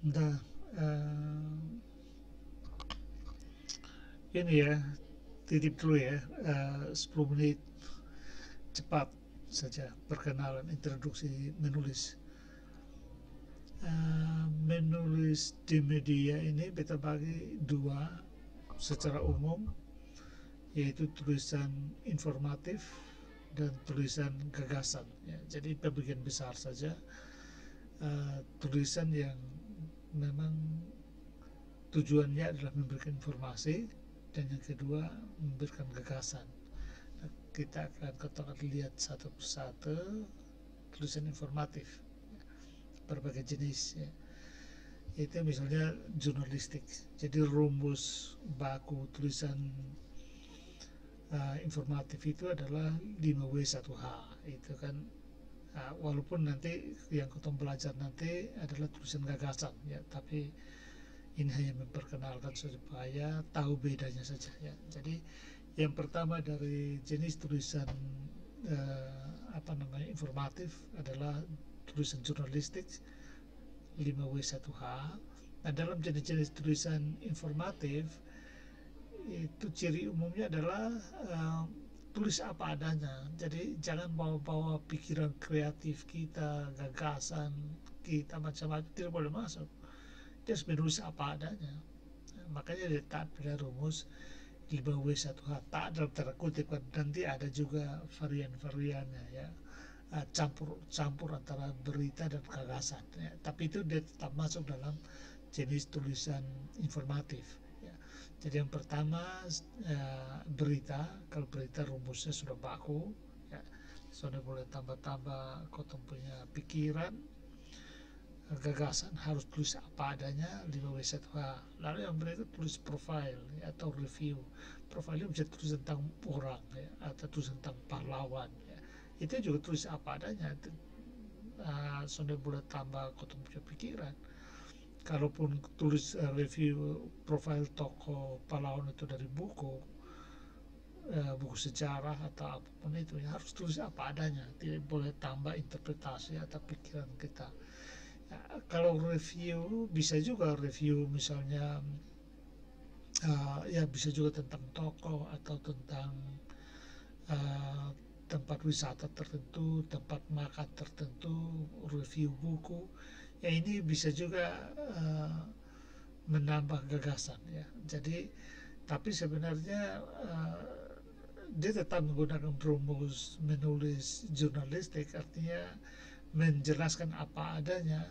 Nah, ini ya, titip dulu ya, 10 menit cepat saja perkenalan introduksi menulis. Menulis di media ini kita bagi dua secara umum, yaitu tulisan informatif dan tulisan gagasan ya. Jadi pembagian besar saja, tulisan yang memang tujuannya adalah memberikan informasi, dan yang kedua memberikan gagasan. Nah, kita akan lihat satu persatu tulisan informatif berbagai jenis ya. Itu misalnya jurnalistik, jadi rumus baku tulisan informatif itu adalah 5W1H. Itu kan walaupun nanti yang kita belajar nanti adalah tulisan gagasan ya, tapi ini hanya memperkenalkan supaya tahu bedanya saja ya. Jadi yang pertama dari jenis tulisan informatif adalah tulisan jurnalistik 5W1H. Nah, dalam jenis-jenis tulisan informatif itu ciri umumnya adalah tulis apa adanya. Jadi jangan bawa-bawa pikiran kreatif kita, gagasan kita macam-macam, tidak boleh masuk. Dia harus menulis apa adanya. Makanya dia taat pada rumus 5W1H, tak dalam tanda kutip kan, nanti ada juga varian-variannya ya, campur antara berita dan gagasan ya. Tapi itu dia tetap masuk dalam jenis tulisan informatif ya. Jadi yang pertama berita. Kalau berita rumusnya sudah baku ya, sudah boleh tambah-tambah kau punya pikiran, gagasan, harus tulis apa adanya 5W1H. Lalu yang berikut tulis profile ya, atau review. Profile bisa tulis tentang orang ya, atau tulis tentang pahlawan ya. Itu juga tulis apa adanya. Sudah boleh tambah kau punya pikiran. Kalaupun tulis review profile tokoh pahlawan itu dari buku sejarah atau apapun itu ya, harus tulis apa adanya, tidak boleh tambah interpretasi atau pikiran kita. Kalau review bisa juga review misalnya ya bisa juga tentang toko atau tentang uh, tempat wisata tertentu, tempat makan tertentu, review buku ya. Ini bisa juga menambah gagasan ya. Jadi tapi sebenarnya dia tetap menggunakan rumus menulis jurnalistik, artinya menjelaskan apa adanya,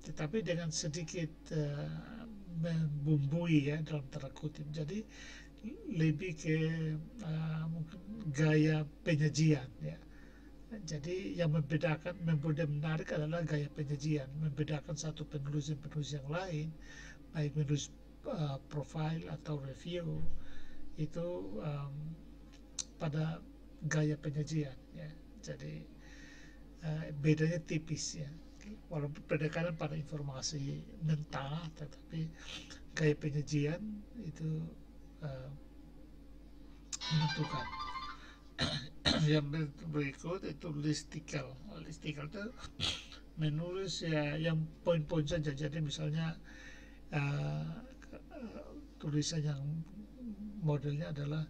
tetapi dengan sedikit membumbui ya, dalam tanda kutip. Jadi lebih ke mungkin gaya penyajian ya. Jadi yang membedakan, menarik adalah gaya penyajian, membedakan satu penulis yang lain, baik menulis profile atau review itu pada gaya penyajian ya. Jadi bedanya tipis ya, walaupun pendekatan pada informasi mentah, tetapi gaya penyajian itu menentukan. Yang berikut itu listicle. Listicle itu menulis ya yang poin-poin saja. Jadi misalnya uh, tulisan yang modelnya adalah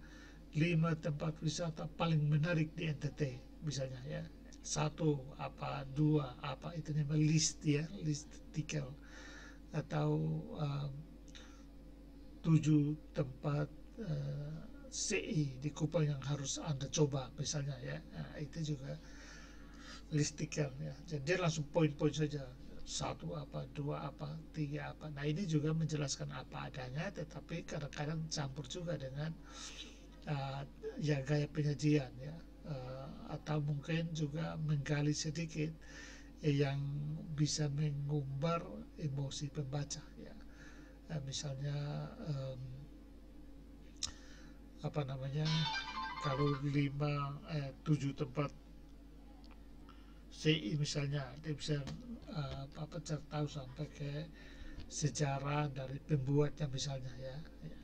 5 tempat wisata paling menarik di NTT misalnya ya. Satu apa, dua apa, itu namanya list ya, listicle. Atau 7 tempat CI di Kupang yang harus Anda coba misalnya ya. Nah, itu juga listicle ya. Jadi dia langsung poin-poin saja, satu apa, dua apa, tiga apa. Nah, ini juga menjelaskan apa adanya, tetapi kadang-kadang campur juga dengan uh, ya gaya penyajian ya, atau mungkin juga menggali sedikit yang bisa mengumbar emosi pembaca ya. Misalnya apa namanya, kalau 7 tempat CI misalnya, dia bisa cari tahu sampai ke sejarah dari pembuatnya misalnya ya, ya.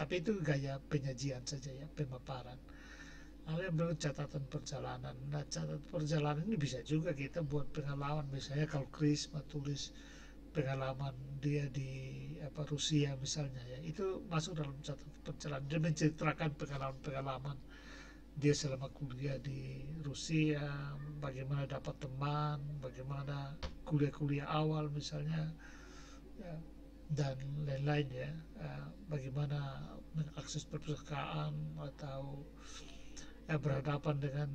Tapi itu gaya penyajian saja ya, pemaparan. Lalu yang berikut catatan perjalanan. Nah, catatan perjalanan ini bisa juga kita buat pengalaman. Misalnya kalau Chris tulis pengalaman dia di Rusia misalnya ya, itu masuk dalam catatan perjalanan. Dia menceritakan pengalaman dia selama kuliah di Rusia, bagaimana dapat teman, bagaimana kuliah-kuliah awal misalnya ya, dan lain-lain ya, bagaimana mengakses perpustakaan atau berhadapan dengan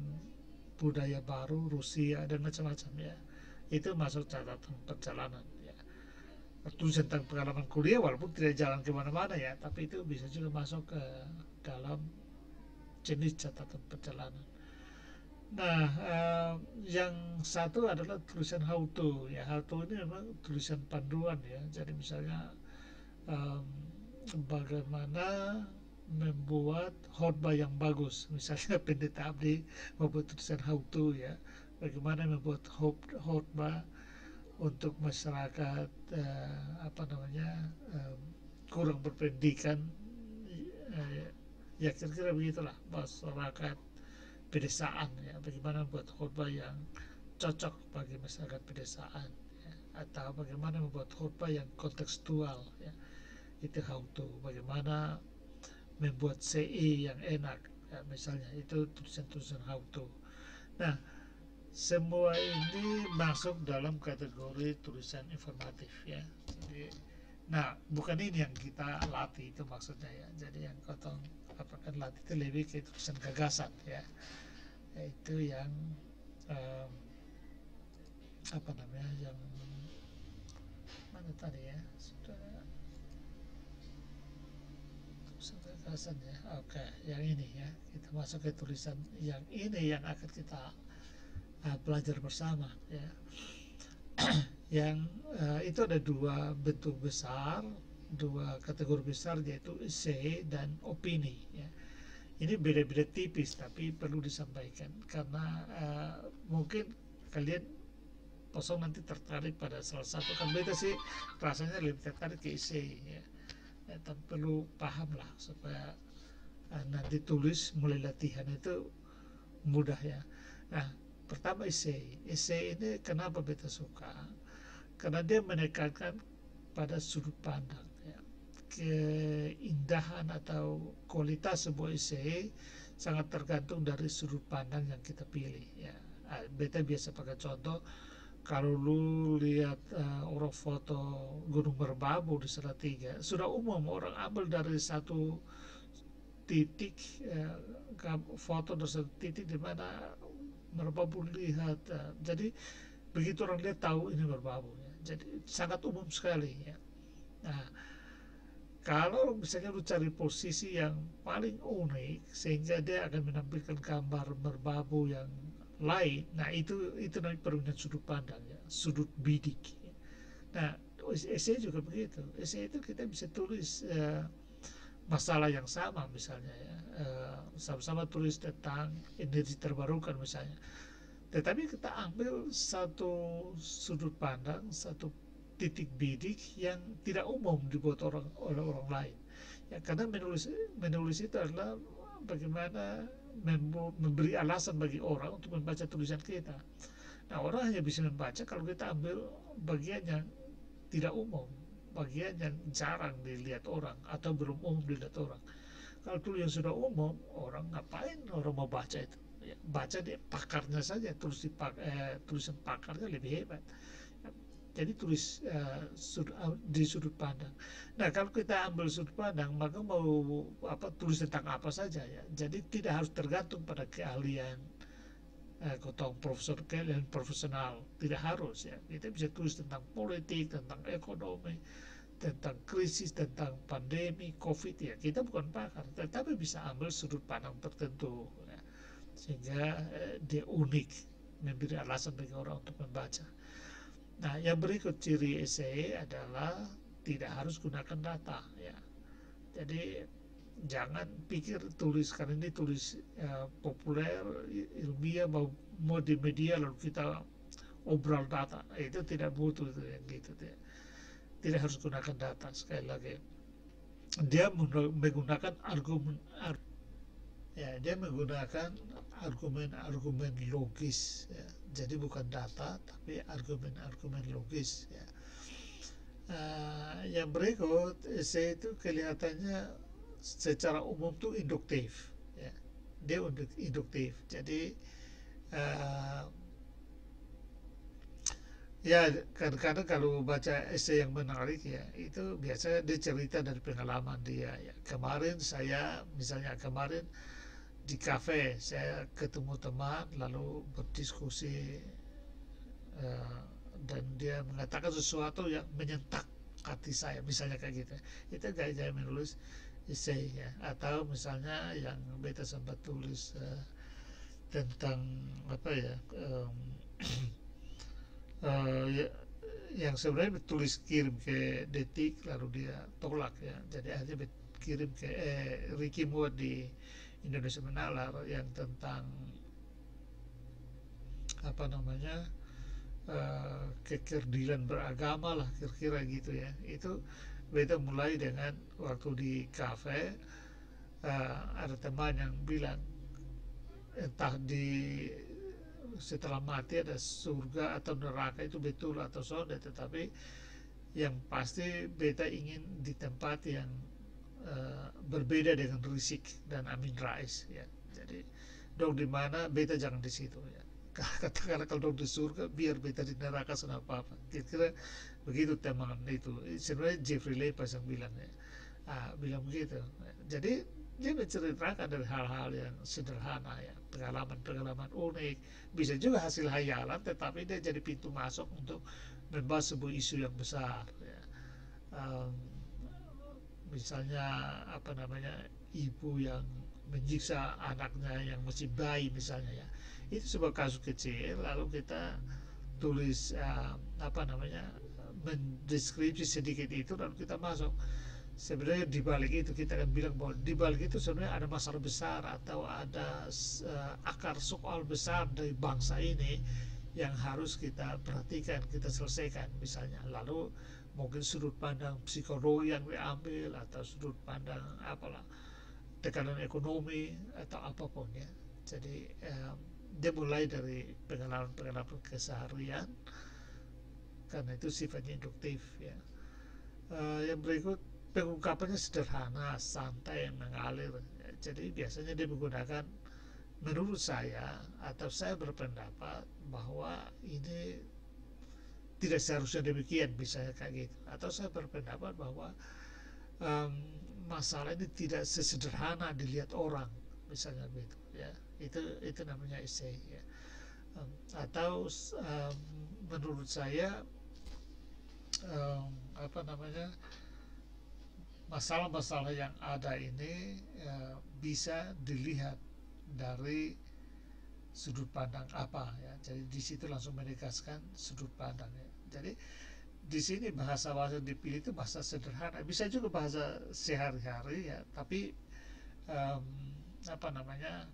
budaya baru Rusia dan macam-macam ya. Itu masuk catatan perjalanan ya. Tulisan tentang pengalaman kuliah walaupun tidak jalan kemana-mana ya, tapi itu bisa juga masuk ke dalam jenis catatan perjalanan. Nah, yang satu adalah tulisan how to ya. How to ini memang tulisan panduan ya. Jadi misalnya bagaimana membuat khotbah yang bagus, misalnya Pendeta Abdi membuat tulisan how to ya, bagaimana membuat khotbah untuk masyarakat kurang berpendidikan ya, kira-kira begitulah, masyarakat pedesaan ya, bagaimana membuat khotbah yang cocok bagi masyarakat pedesaan ya, atau bagaimana membuat khotbah yang kontekstual ya, itu how to. Bagaimana membuat CI yang enak ya, misalnya itu tulisan-tulisan how to. Nah, semua ini masuk dalam kategori tulisan informatif ya. Jadi, nah bukan ini yang kita latih, itu maksudnya ya. Jadi yang kotong apakah latih itu lebih ke tulisan gagasan ya, yaitu yang yang mana tadi ya, sudah tulisan gagasan ya. Oke, yang ini ya, kita masuk ke tulisan yang ini yang akan kita belajar bersama ya. Yang itu ada dua bentuk besar, dua kategori besar, yaitu essay dan opini ya. Ini beda-beda tipis tapi perlu disampaikan karena mungkin kalian kosong nanti tertarik pada salah satu. Kan beda sih, rasanya lebih tertarik ke essay ya. Tapi perlu paham lah supaya nanti tulis mulai latihan itu mudah ya. Nah, pertama essay ini kenapa beta suka? Karena dia menekankan pada sudut pandang ya. Keindahan atau kualitas sebuah essay sangat tergantung dari sudut pandang yang kita pilih ya. Beta biasa pakai contoh, kalau lu lihat orang foto Gunung Merbabu di Salatiga, sudah umum orang ambil dari satu titik, foto dari satu titik di mana Merbabu lihat, jadi begitu orang lihat tahu ini Merbabu ya. Jadi sangat umum sekali ya. Nah, kalau misalnya lu cari posisi yang paling unik sehingga dia akan menampilkan gambar Merbabu yang lain, nah itu namanya permainan sudut pandang ya, sudut bidik ya. Nah, essay juga begitu. Essay itu kita bisa tulis masalah yang sama misalnya ya, sama-sama tulis tentang energi terbarukan misalnya, tetapi kita ambil satu sudut pandang, satu titik bidik yang tidak umum dibuat oleh orang lain ya. Karena menulis itu adalah bagaimana memberi alasan bagi orang untuk membaca tulisan kita. Nah, orang hanya bisa membaca kalau kita ambil bagian yang tidak umum, bagian yang jarang dilihat orang atau belum umum dilihat orang. Kalau tulis yang sudah umum, orang ngapain orang mau baca itu ya, baca dia pakarnya saja, tulisan pakarnya lebih hebat. Jadi tulis di sudut pandang. Nah, kalau kita ambil sudut pandang, maka mau tulis tentang apa saja ya. Jadi tidak harus tergantung pada keahlian keahlian profesional, tidak harus ya. Kita bisa tulis tentang politik, tentang ekonomi, tentang krisis, tentang pandemi COVID ya. Kita bukan pakar, tetapi bisa ambil sudut pandang tertentu ya, sehingga dia unik, memberi alasan bagi orang untuk membaca. Nah, yang berikut ciri essay adalah tidak harus gunakan data ya. Jadi jangan pikir tulis karena ini tulis populer, ilmiah, mau di media lalu kita obral data, itu tidak butuh itu yang gitu ya. Tidak harus gunakan data. Sekali lagi, dia menggunakan argumen logis ya. Jadi bukan data tapi argumen logis ya. Yang berikut, esai itu kelihatannya secara umum tuh induktif, ya. Dia induktif. Jadi uh, ya kadang-kadang kalau baca esai yang menarik ya itu biasanya dia cerita dari pengalaman dia ya. Kemarin di kafe saya ketemu teman lalu berdiskusi, eh, dan dia mengatakan sesuatu yang menyentak hati saya misalnya kayak gitu. Itu gaya-gaya menulis esai ya. Atau misalnya yang beta sempat tulis tentang apa ya, ya, yang sebenarnya tulis kirim ke Detik lalu dia tolak ya, jadi akhirnya kirim ke Ricky Muat di Indonesia Menalar yang tentang apa namanya, kekerdilan beragama lah kira-kira gitu ya. Itu beta mulai dengan waktu di kafe, ada teman yang bilang entah di setelah mati ada surga atau neraka itu betul atau saudara, tetapi yang pasti beta ingin di tempat yang berbeda dengan Risik dan Amin Rais ya. Jadi dong di mana beta jangan di situ ya. Katakanlah kalau dong di surga biar beta di neraka senang apa-apa. Kira-kira begitu teman itu. Sebenarnya Jeffrey Lepas yang bilang ya. Bilang begitu. Jadi dia menceritakan dari hal-hal yang sederhana ya, pengalaman-pengalaman unik, bisa juga hasil hayalan, tetapi dia jadi pintu masuk untuk membahas sebuah isu yang besar ya. Um, Misalnya apa namanya, ibu yang menyiksa anaknya yang masih bayi misalnya ya, itu sebuah kasus kecil lalu kita tulis apa namanya, mendeskripsi sedikit itu lalu kita masuk. Sebenarnya di balik itu kita akan bilang bahwa di balik itu sebenarnya ada masalah besar atau ada akar soal besar dari bangsa ini yang harus kita perhatikan, kita selesaikan misalnya. Lalu mungkin sudut pandang psikologi yang diambil atau sudut pandang apalah, tekanan ekonomi atau apapun ya. Jadi dia mulai dari pengalaman-pengalaman keseharian karena itu sifatnya induktif ya. Yang berikut, pengungkapannya sederhana, santai, mengalir. Jadi biasanya dia menggunakan, menurut saya atau saya berpendapat bahwa ini tidak seharusnya demikian, misalnya kayak gitu. Atau saya berpendapat bahwa um, masalah ini tidak sesederhana dilihat orang, misalnya begitu ya. Itu namanya esai ya. Atau menurut saya apa namanya, masalah-masalah yang ada ini bisa dilihat dari sudut pandang apa ya. Jadi di situ langsung menegaskan sudut pandang ya. Jadi di sini bahasa-bahasa dipilih itu bahasa sederhana, bisa juga bahasa sehari-hari ya, tapi um, apa namanya,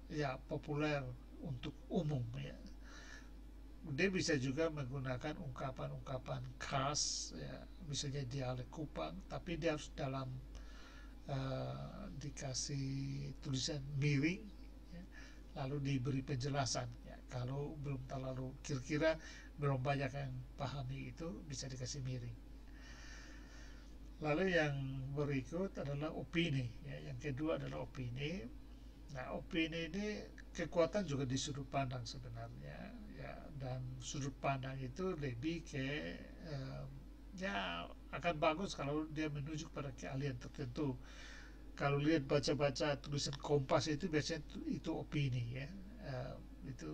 ya populer untuk umum ya. Dia bisa juga menggunakan ungkapan-ungkapan khas ya, misalnya dialek Kupang, tapi dia harus dalam dikasih tulisan miring ya, lalu diberi penjelasan ya. Kalau belum terlalu, kira-kira belum banyak yang pahami, itu bisa dikasih miring. Lalu yang berikut adalah opini ya. Yang kedua adalah opini. Nah, opini ini kekuatan juga di sudut pandang sebenarnya ya, dan sudut pandang itu lebih ke ya akan bagus kalau dia menuju pada keahlian tertentu. Kalau lihat baca-baca tulisan Kompas itu biasanya itu opini ya, itu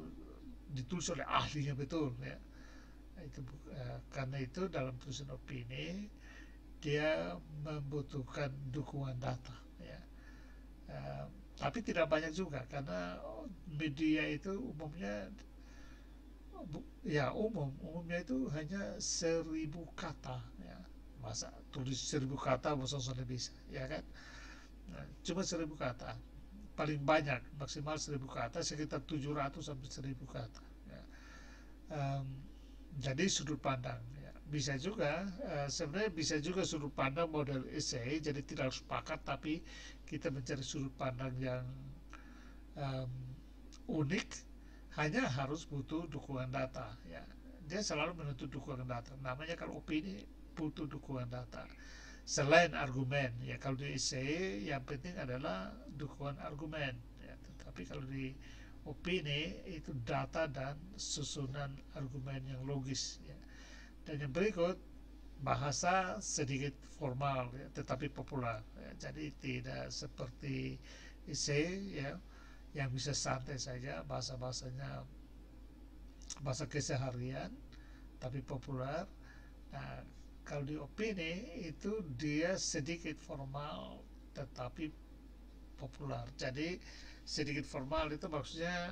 ditulis oleh ahlinya betul ya. Itu karena itu dalam tulisan opini dia membutuhkan dukungan data ya. Tapi tidak banyak juga karena media itu umumnya ya umumnya itu hanya 1.000 kata ya. Masa tulis 1.000 kata masa sudah bisa ya kan. Nah, cuma 1.000 kata paling banyak, maksimal 1.000 kata, sekitar 700 sampai 1.000 kata ya. Jadi sudut pandang ya. Bisa juga sebenarnya bisa juga sudut pandang model essay, jadi tidak harus sepakat, tapi kita mencari sudut pandang yang unik, hanya harus butuh dukungan data ya. dia selalu menuntut dukungan data. Namanya kalau opini butuh dukungan data. Selain argumen, ya kalau di essay yang penting adalah dukungan argumen. Ya, tetapi kalau di opini itu data dan susunan argumen yang logis. Ya. Dan yang berikut bahasa sedikit formal, ya, tetapi populer. Ya. Jadi tidak seperti essay ya yang bisa santai saja, bahasa-bahasanya bahasa keseharian tapi populer. Nah, kalau di opini itu dia sedikit formal tetapi populer. Jadi sedikit formal itu maksudnya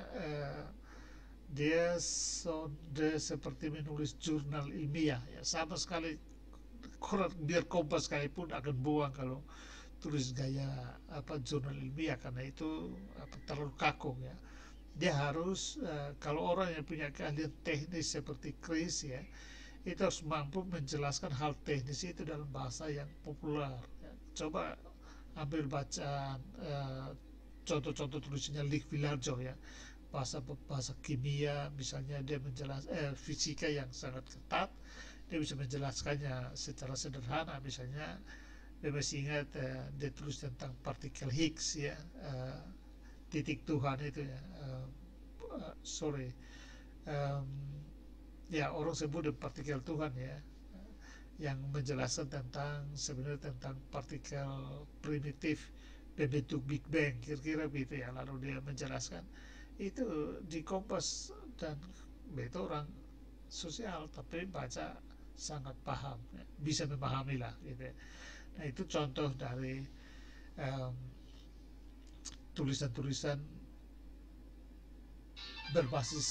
dia seperti menulis jurnal ilmiah ya, sama sekali koran biar Kompas sekalipun akan buang kalau tulis gaya jurnal ilmiah, karena itu terlalu kaku ya. Dia harus kalau orang yang punya keahlian teknis seperti Chris ya, itu harus mampu menjelaskan hal teknis itu dalam bahasa yang populer ya. Coba ambil bacaan contoh-contoh tulisannya Lig Vilarjo ya, bahasa kimia misalnya, dia fisika yang sangat ketat, dia bisa menjelaskannya secara sederhana. Misalnya dia masih ingat dia tulis tentang partikel Higgs ya, titik Tuhan itu ya, ya orang sebut partikel Tuhan ya, yang menjelaskan sebenarnya tentang partikel primitif berbentuk Big Bang, kira-kira begitu ya. Lalu dia menjelaskan itu di Kompas, dan itu orang sosial tapi baca sangat paham ya, bisa memahami lah gitu ya. Nah itu contoh dari tulisan-tulisan berbasis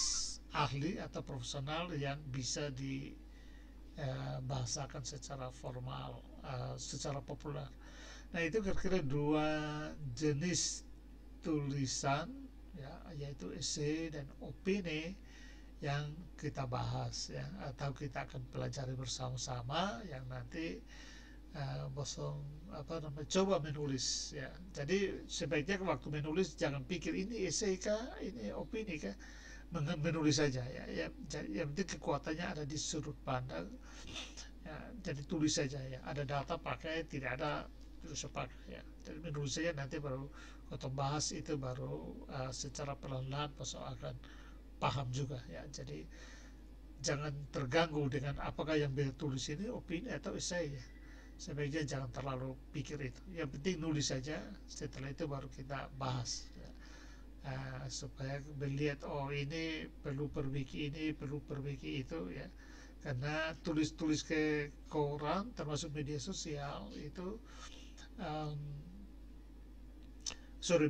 ahli atau profesional yang bisa dibahasakan secara formal, secara populer. Nah itu kira-kira dua jenis tulisan ya, yaitu essay dan opini yang kita bahas ya, atau kita akan pelajari bersama-sama, yang nanti coba menulis ya. Jadi sebaiknya waktu menulis jangan pikir ini essay kah, ini opini kah, menulis saja ya. Yang penting kekuatannya ada di sudut pandang ya, jadi tulis saja ya. Ada data pakai, tidak ada tidak usah pakai ya. Jadi menulis saja, nanti baru kalau bahas itu baru secara perlahan-lahan pasal akan paham juga ya. Jadi jangan terganggu dengan apakah yang dia tulis ini opini atau essay ya. Sebaiknya jangan terlalu pikir itu. Yang penting nulis saja, setelah itu baru kita bahas ya. Supaya melihat oh ini perlu perbaiki ini, perlu perbaiki itu ya. Karena tulis-tulis ke koran termasuk media sosial itu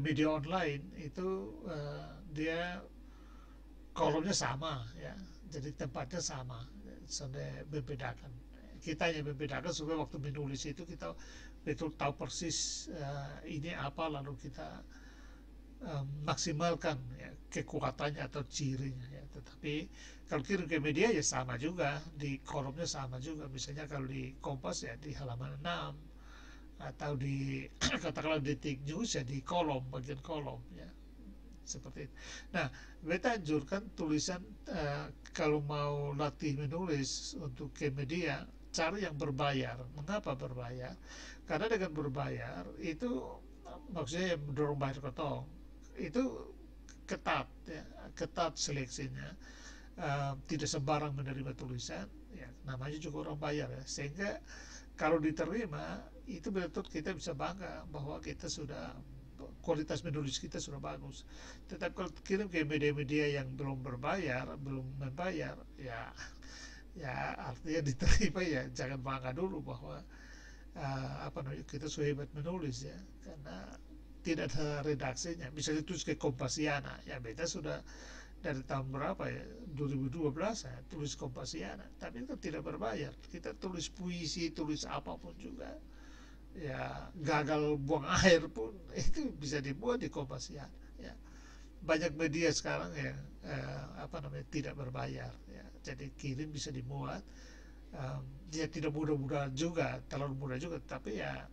media online itu dia kolomnya sama ya, jadi tempatnya sama, sampai membedakan. Kita yang membedakan supaya waktu menulis itu kita betul tahu persis ini apa, lalu kita maksimalkan ya, kekuatannya atau cirinya ya. Tetapi kalau kirim ke media ya sama juga, di kolomnya sama juga. Misalnya kalau di Kompas ya di halaman 6, atau di katakanlah Detik News ya di kolom, bagian kolom ya, seperti itu. Nah, beta anjurkan tulisan kalau mau latih menulis untuk ke media, cari yang berbayar. Mengapa berbayar? Karena dengan berbayar itu maksudnya yang mendorong bayar kotong itu ketat ya, ketat seleksinya, tidak sembarang menerima tulisan ya, namanya juga orang bayar ya, sehingga kalau diterima itu betul kita bisa bangga bahwa kita sudah, kualitas menulis kita sudah bagus. Tetapi kalau kirim ke media-media yang belum berbayar, belum membayar ya, ya artinya diterima ya jangan bangga dulu bahwa kita sudah hebat menulis ya, karena tidak ada redaksinya. Misalnya tulis ke Kompasiana ya, beta sudah dari tahun berapa ya, 2012 ya, tulis Kompasiana, tapi itu tidak berbayar. Kita tulis puisi, tulis apapun juga ya, gagal buang air pun itu bisa dibuat di Kompasiana ya. Banyak media sekarang yang tidak berbayar ya, jadi kirim bisa dimuat. Ya tidak mudah-mudah juga, terlalu mudah juga, tapi ya